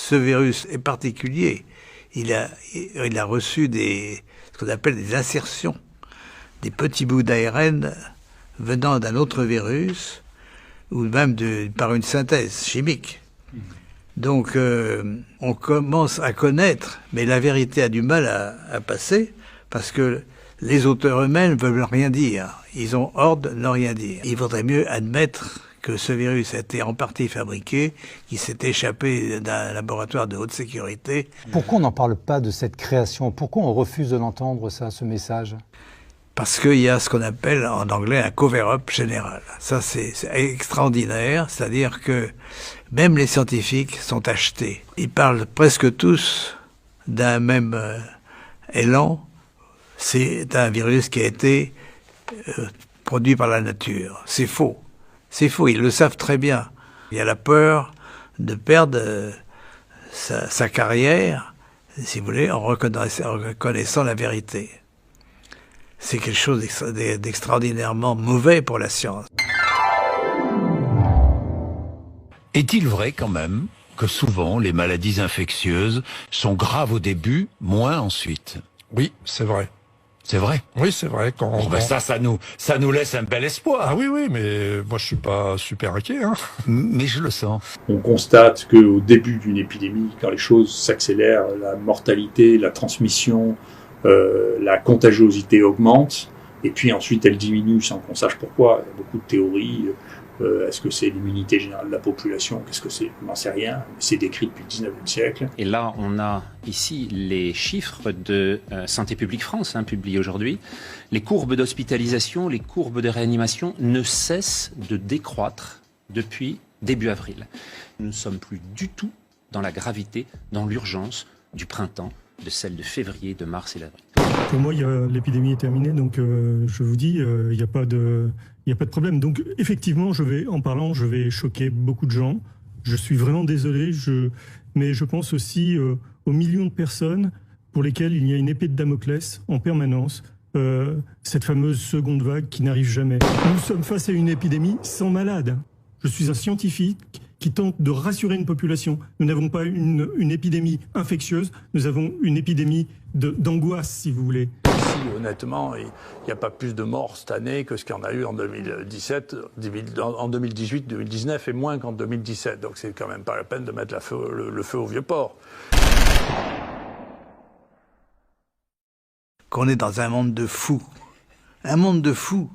ce virus est particulier. Il a reçu ce qu'on appelle des insertions, des petits bouts d'ARN venant d'un autre virus, ou même par une synthèse chimique. Donc on commence à connaître, mais la vérité a du mal à passer, parce que les auteurs eux-mêmes ne veulent rien dire. Ils ont ordre de ne rien dire. Il vaudrait mieux admettre que ce virus a été en partie fabriqué, qu'il s'est échappé d'un laboratoire de haute sécurité. Pourquoi on n'en parle pas de cette création? Pourquoi on refuse de l'entendre, ça, ce message? Parce qu'il y a ce qu'on appelle en anglais un cover-up général. Ça, c'est extraordinaire, c'est-à-dire que même les scientifiques sont achetés. Ils parlent presque tous d'un même élan. C'est un virus qui a été produit par la nature. C'est faux. C'est faux, ils le savent très bien. Il y a la peur de perdre sa carrière, si vous voulez, en reconnaissant la vérité. C'est quelque chose d'extraordinairement mauvais pour la science. Est-il vrai quand même que souvent les maladies infectieuses sont graves au début, moins ensuite? Oui, c'est vrai. C'est vrai? Oui, c'est vrai. Ça nous laisse un bel espoir. Ah oui, mais moi je suis pas super inquiet. Mais je le sens. On constate qu'au début d'une épidémie, quand les choses s'accélèrent, la mortalité, la transmission, la contagiosité augmente, et puis ensuite elle diminue sans qu'on sache pourquoi. Il y a beaucoup de théories. Est-ce que c'est l'immunité générale de la population? Qu'est-ce que c'est? On n'en sait rien. C'est décrit depuis le 19e siècle. Et là, on a ici les chiffres de Santé publique France, publiés aujourd'hui. Les courbes d'hospitalisation, les courbes de réanimation ne cessent de décroître depuis début avril. Nous ne sommes plus du tout dans la gravité, dans l'urgence du printemps, de celle de février, de mars et d'avril. Pour moi, l'épidémie est terminée, donc je vous dis, il n'y a pas de problème. Donc effectivement, je vais choquer beaucoup de gens. Je suis vraiment désolé, mais je pense aussi aux millions de personnes pour lesquelles il y a une épée de Damoclès en permanence, cette fameuse seconde vague qui n'arrive jamais. Nous sommes face à une épidémie sans malade. Je suis un scientifique qui tente de rassurer une population. Nous n'avons pas une épidémie infectieuse, nous avons une épidémie d'angoisse, si vous voulez. Si, honnêtement, il n'y a pas plus de morts cette année que ce qu'il y en a eu en 2017, en 2018, 2019 et moins qu'en 2017. Donc c'est quand même pas la peine de mettre le feu au vieux port. Qu'on est dans un monde de fous. Un monde de fous.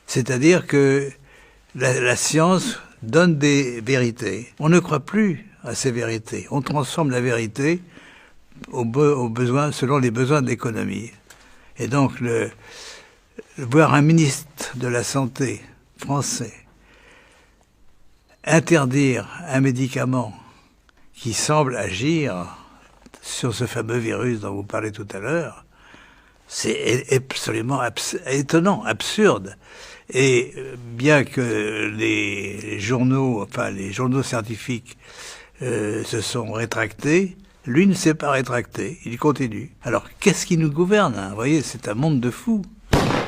C'est-à-dire que la science donne des vérités. On ne croit plus à ces vérités. On transforme la vérité selon les besoins de l'économie. Et donc, voir un ministre de la Santé français interdire un médicament qui semble agir sur ce fameux virus dont vous parlez tout à l'heure, c'est absolument étonnant, absurde. Et bien que les journaux scientifiques se sont rétractés, lui ne s'est pas rétracté, il continue. Alors qu'est-ce qui nous gouverne? Vous voyez, c'est un monde de fous.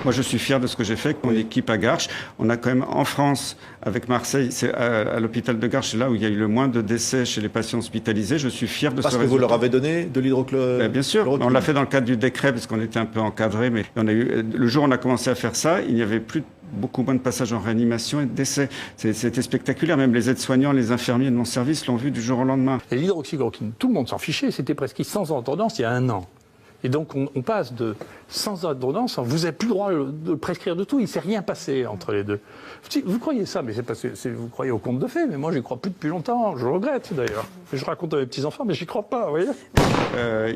Moi, je suis fier de ce que j'ai fait avec mon équipe à Garches. On a quand même en France, avec Marseille, c'est à l'hôpital de Garches, c'est là où il y a eu le moins de décès chez les patients hospitalisés. Je suis fier de ce résultat. Parce que vous leur avez donné de l'hydrochloroquine? Bien sûr, on l'a fait dans le cadre du décret, parce qu'on était un peu encadré. Mais le jour où on a commencé à faire ça, il n'y avait plus beaucoup moins de passages en réanimation et de décès. C'était spectaculaire. Même les aides-soignants, les infirmiers de mon service l'ont vu du jour au lendemain. Et l'hydroxychloroquine, tout le monde s'en fichait. C'était presque sans ordonnance il y a 1 an. Et donc on passe de sans ordonnance, vous n'avez plus le droit de prescrire de tout, il ne s'est rien passé entre les deux. Vous croyez ça, mais c'est parce que vous croyez au conte de fées, mais moi j'y crois plus depuis longtemps, je regrette d'ailleurs. Je raconte à mes petits-enfants, mais j'y crois pas, vous voyez.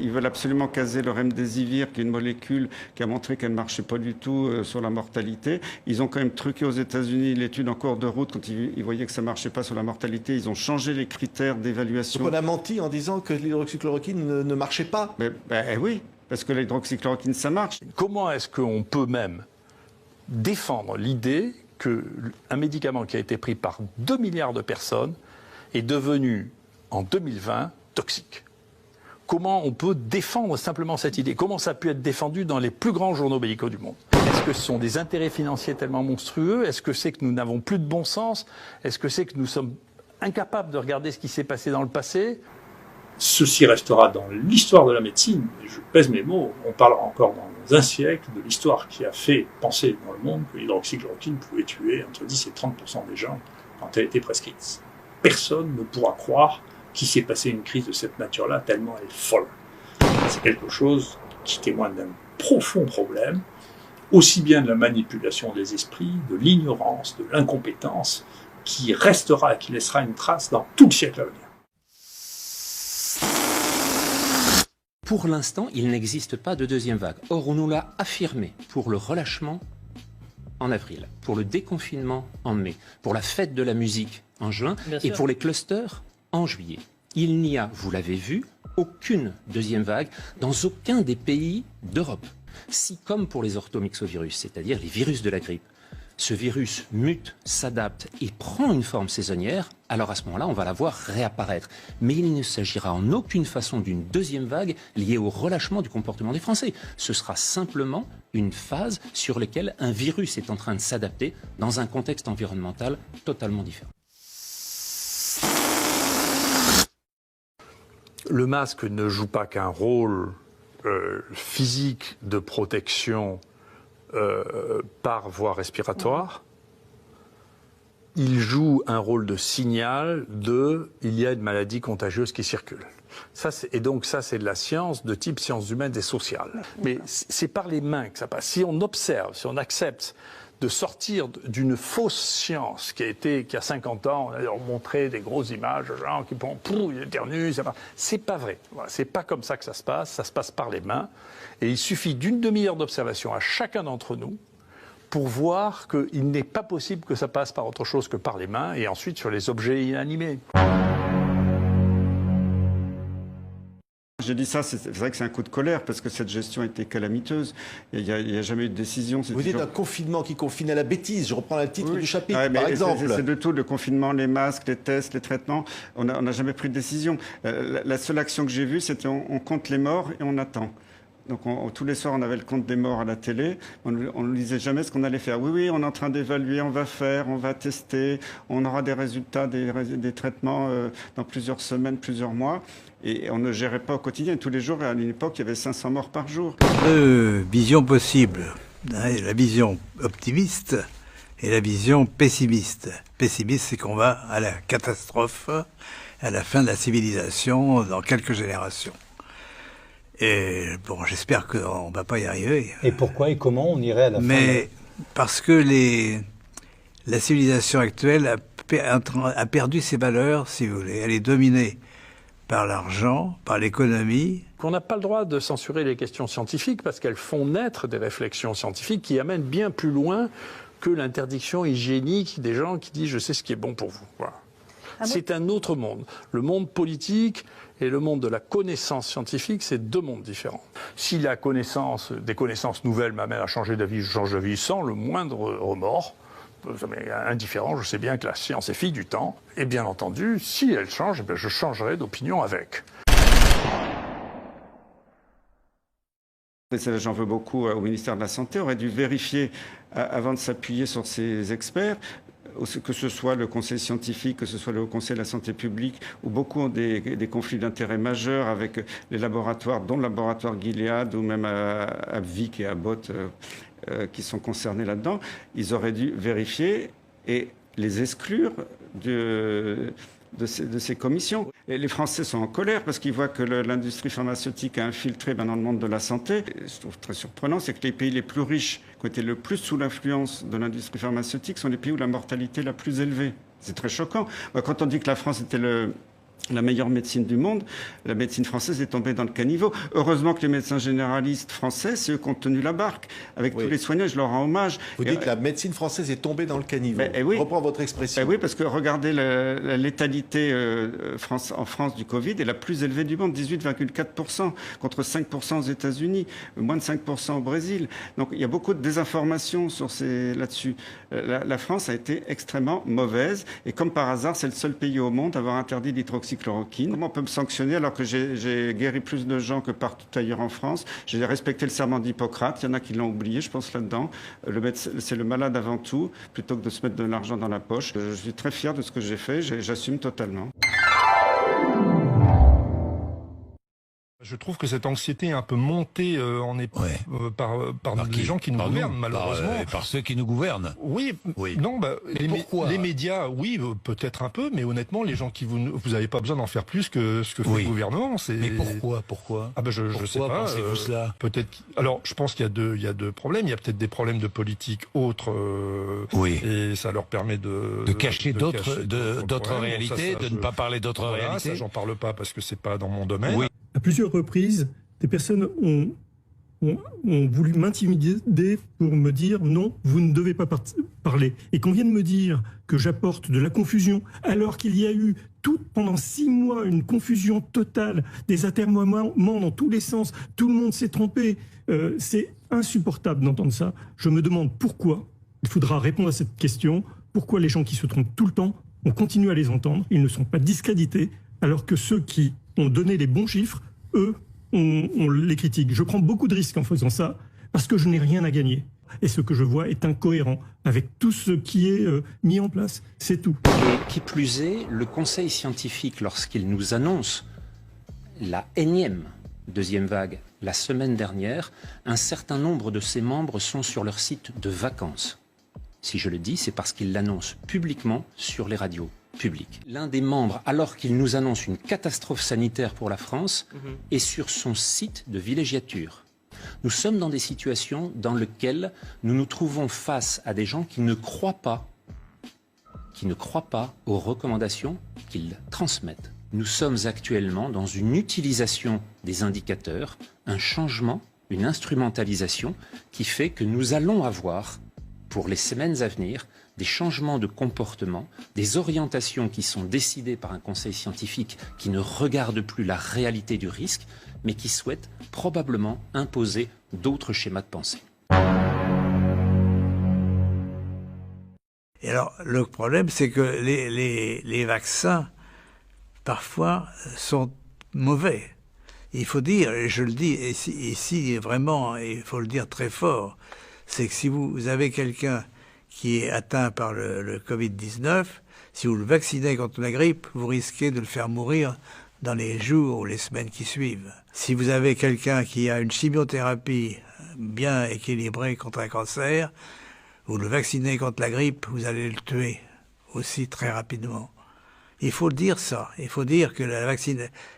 Ils veulent absolument caser le remdesivir, qui est une molécule qui a montré qu'elle ne marchait pas du tout sur la mortalité. Ils ont quand même truqué aux États-Unis l'étude en cours de route, quand ils voyaient que ça ne marchait pas sur la mortalité, ils ont changé les critères d'évaluation. Donc on a menti en disant que l'hydroxychloroquine ne marchait pas. Oui. Parce que l'hydroxychloroquine, ça marche. Comment est-ce qu'on peut même défendre l'idée qu'un médicament qui a été pris par 2 milliards de personnes est devenu, en 2020, toxique? Comment on peut défendre simplement cette idée? Comment ça a pu être défendu dans les plus grands journaux médicaux du monde? Est-ce que ce sont des intérêts financiers tellement monstrueux? Est-ce que c'est que nous n'avons plus de bon sens? Est-ce que c'est que nous sommes incapables de regarder ce qui s'est passé dans le passé? Ceci restera dans l'histoire de la médecine, et je pèse mes mots, on parle encore dans un siècle de l'histoire qui a fait penser dans le monde que l'hydroxychloroquine pouvait tuer entre 10 et 30% des gens quand elle était prescrite. Personne ne pourra croire qu'il s'est passé une crise de cette nature-là, tellement elle est folle. C'est quelque chose qui témoigne d'un profond problème, aussi bien de la manipulation des esprits, de l'ignorance, de l'incompétence, qui restera et qui laissera une trace dans tout le siècle à venir. Pour l'instant, il n'existe pas de deuxième vague. Or, on nous l'a affirmé pour le relâchement en avril, pour le déconfinement en mai, pour la fête de la musique en juin et pour les clusters en juillet. Il n'y a, vous l'avez vu, aucune deuxième vague dans aucun des pays d'Europe. Si, comme pour les orthomyxovirus, c'est-à-dire les virus de la grippe, ce virus mute, s'adapte et prend une forme saisonnière, alors à ce moment-là, on va la voir réapparaître. Mais il ne s'agira en aucune façon d'une deuxième vague liée au relâchement du comportement des Français. Ce sera simplement une phase sur laquelle un virus est en train de s'adapter dans un contexte environnemental totalement différent. Le masque ne joue pas qu'un rôle physique de protection par voie respiratoire. Il joue un rôle de signal il y a une maladie contagieuse qui circule. Et donc ça, c'est de la science de type sciences humaines et sociales. Mais c'est par les mains que ça passe. Si on observe, si on accepte de sortir d'une fausse science qui a 50 ans, on a leur montré des grosses images de gens qui ils éternuent, c'est pas vrai. Voilà, c'est pas comme ça que ça se passe par les mains. Et il suffit d'une demi-heure d'observation à chacun d'entre nous pour voir qu'il n'est pas possible que ça passe par autre chose que par les mains et ensuite sur les objets inanimés. J'ai dit ça, c'est vrai que c'est un coup de colère parce que cette gestion a été calamiteuse. Il n'y a jamais eu de décision. Vous dites un confinement qui confine à la bêtise. Je reprends le titre du chapitre, ouais, par exemple. C'est de tout, le confinement, les masques, les tests, les traitements. On n'a jamais pris de décision. La seule action que j'ai vue, c'était on compte les morts et on attend. Donc tous les soirs, on avait le compte des morts à la télé. On ne lisait jamais ce qu'on allait faire. Oui, on est en train d'évaluer, on va tester, on aura des résultats, des traitements dans plusieurs semaines, plusieurs mois. Et on ne gérait pas au quotidien. Tous les jours, à une époque, il y avait 500 morts par jour. Deux visions possibles. La vision optimiste et la vision pessimiste. Pessimiste, c'est qu'on va à la catastrophe, à la fin de la civilisation dans quelques générations. Et bon, j'espère qu'on ne va pas y arriver. Et pourquoi et comment on irait à la fin? Mais parce que la civilisation actuelle a perdu ses valeurs, si vous voulez. Elle est dominée par l'argent, par l'économie. On n'a pas le droit de censurer les questions scientifiques parce qu'elles font naître des réflexions scientifiques qui amènent bien plus loin que l'interdiction hygiénique des gens qui disent « je sais ce qui est bon pour vous ». Voilà. C'est un autre monde. Le monde politique et le monde de la connaissance scientifique, c'est deux mondes différents. Si des connaissances nouvelles m'amènent à changer d'avis, je change d'avis sans le moindre remords. Ça m'est indifférent, je sais bien que la science est fille du temps. Et bien entendu, si elle change, je changerai d'opinion avec. J'en veux beaucoup au ministère de la Santé, aurait dû vérifier avant de s'appuyer sur ces experts, que ce soit le conseil scientifique, que ce soit le Haut Conseil de la santé publique, où beaucoup ont des conflits d'intérêts majeurs avec les laboratoires, dont le laboratoire Gilead ou même à Vic et à Bott, qui sont concernés là-dedans. Ils auraient dû vérifier et les exclure de ces commissions. Et les Français sont en colère parce qu'ils voient que l'industrie pharmaceutique a infiltré maintenant le monde de la santé. Et je trouve très surprenant, c'est que les pays les plus riches, qui ont été le plus sous l'influence de l'industrie pharmaceutique, sont les pays où la mortalité est la plus élevée. C'est très choquant. Quand on dit que la France était la meilleure médecine du monde, la médecine française est tombée dans le caniveau. Heureusement que les médecins généralistes français, c'est eux qui ont tenu la barque. Avec tous les soignants, je leur rends hommage. Vous dites que la médecine française est tombée dans le caniveau. Oui. Je reprends votre expression. Oui, parce que regardez la létalité en France du Covid est la plus élevée du monde, 18,4% contre 5% aux États-Unis, moins de 5% au Brésil. Donc il y a beaucoup de désinformation là-dessus. La France a été extrêmement mauvaise et comme par hasard, c'est le seul pays au monde à avoir interdit l'hydroxychloroquine. Comment on peut me sanctionner alors que j'ai guéri plus de gens que partout ailleurs en France? J'ai respecté le serment d'Hippocrate. Il y en a qui l'ont oublié, je pense, là-dedans. C'est le malade avant tout, plutôt que de se mettre de l'argent dans la poche. Je suis très fier de ce que j'ai fait. J'assume totalement. Je trouve que cette anxiété est un peu montée par les gens qui nous gouvernent, malheureusement. Par ceux qui nous gouvernent. Oui. Non, pourquoi les médias, oui, peut-être un peu, mais honnêtement, les gens qui vous n'avez pas besoin d'en faire plus que ce que fait le gouvernement. Mais pourquoi Je sais pas. Pensez-vous cela? Peut-être. Alors, je pense qu'il y a deux problèmes. Il y a peut-être des problèmes de politique autres. Et ça leur permet de cacher d'autres réalités, de ne pas parler d'autres réalités. Ça, j'en parle pas parce que c'est pas dans mon domaine. Oui. À plusieurs reprises, des personnes ont voulu m'intimider pour me dire non, vous ne devez pas parler. Et qu'on vienne me dire que j'apporte de la confusion, alors qu'il y a eu pendant 6 mois une confusion totale, des atermoiements dans tous les sens, tout le monde s'est trompé. C'est insupportable d'entendre ça. Je me demande pourquoi, il faudra répondre à cette question, pourquoi les gens qui se trompent tout le temps, on continue à les entendre, ils ne sont pas discrédités, alors que ceux qui ont donné les bons chiffres, eux, on les critique. Je prends beaucoup de risques en faisant ça parce que je n'ai rien à gagner. Et ce que je vois est incohérent avec tout ce qui est mis en place. C'est tout. Et qui plus est, le Conseil scientifique, lorsqu'il nous annonce la énième deuxième vague la semaine dernière, un certain nombre de ses membres sont sur leur site de vacances. Si je le dis, c'est parce qu'ils l'annoncent publiquement sur les radios publiques. L'un des membres, alors qu'il nous annonce une catastrophe sanitaire pour la France, est sur son site de villégiature. Nous sommes dans des situations dans lesquelles nous nous trouvons face à des gens qui ne croient pas aux recommandations qu'ils transmettent. Nous sommes actuellement dans une utilisation des indicateurs, un changement, une instrumentalisation qui fait que nous allons avoir, pour les semaines à venir, des changements de comportement, des orientations qui sont décidées par un conseil scientifique qui ne regarde plus la réalité du risque, mais qui souhaite probablement imposer d'autres schémas de pensée. Et alors, le problème, c'est que les vaccins, parfois, sont mauvais. Il faut dire, et je le dis ici vraiment, il faut le dire très fort, c'est que si vous avez quelqu'un qui est atteint par le Covid-19, si vous le vaccinez contre la grippe, vous risquez de le faire mourir dans les jours ou les semaines qui suivent. Si vous avez quelqu'un qui a une chimiothérapie bien équilibrée contre un cancer, vous le vaccinez contre la grippe, vous allez le tuer aussi très rapidement. Il faut dire ça. Il faut dire que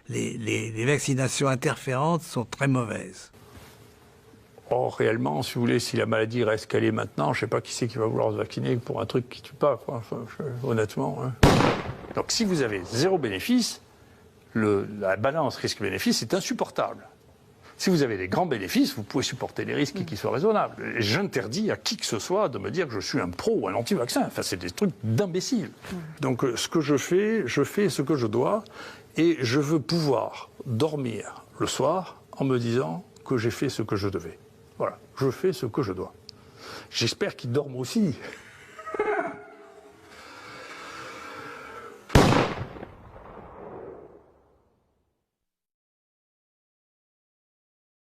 les vaccinations interférentes sont très mauvaises. Or, réellement, si vous voulez, si la maladie reste qu'elle est maintenant, je ne sais pas qui c'est qui va vouloir se vacciner pour un truc qui ne tue pas, quoi. Enfin, honnêtement. Hein. Donc, si vous avez 0 bénéfice, la balance risque-bénéfice est insupportable. Si vous avez des grands bénéfices, vous pouvez supporter les risques qui soient raisonnables. Et j'interdis à qui que ce soit de me dire que je suis un pro ou un anti-vaccin. Enfin, c'est des trucs d'imbéciles. Donc, ce que je fais ce que je dois. Et je veux pouvoir dormir le soir en me disant que j'ai fait ce que je devais. Voilà, je fais ce que je dois. J'espère qu'ils dorment aussi.